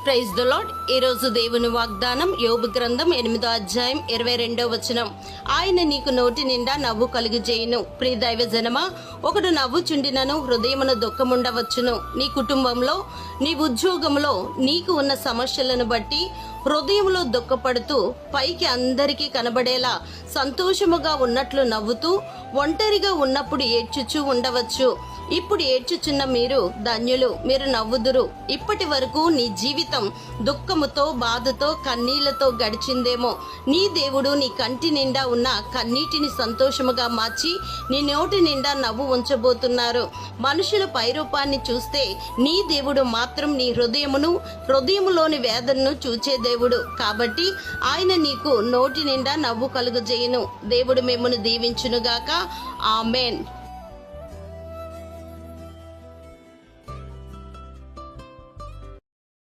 Praise the lord. ఈరోజు దేవుని వాగ్దానం యోబు గ్రంథం 8వ అధ్యాయం 22వ వచనం. ఆయన నీకు నోటి నిండా నవ్వు కలుగజేయును. ప్రియ దైవ జనమా, ఒకడు నవ్వుచుండినను హృదయమున దుఃఖముండవచ్చును. నీ కుటుంబంలో, నీ ఉద్యోగంలో నీకు ఉన్న సమస్యలను బట్టి హృదయంలో దుఃఖపడుతూ పైకి అందరికీ కనబడేలా సంతోషముగా ఉన్నట్లు నవ్వుతూ ఒంటరిగా ఉన్నప్పుడు ఏడ్చుచూ ఉండవచ్చు. ఇప్పుడు ఏడ్చుచున్న మీరు ధన్యులు, మీరు నవ్వుదురు. ఇప్పటి వరకు నీ జీవితం దుఃఖముతో, బాధతో, కన్నీళ్లతో గడిచిందేమో. నీ దేవుడు నీ కంటి నిండా ఉన్న కన్నీటిని సంతోషముగా మార్చి నీ నోటి నిండా నవ్వు ఉంచబోతున్నారు. మనుషుల పైరూపాన్ని చూస్తే నీ దేవుడు మాత్రం నీ హృదయములోని వేదనను చూచే దేవుడు. కాబట్టి ఆయన నీకు నోటి నిండా నవ్వు కలుగజేయును. దేవుడు మిమ్మును దీవించునుగాక. ఆమేన్.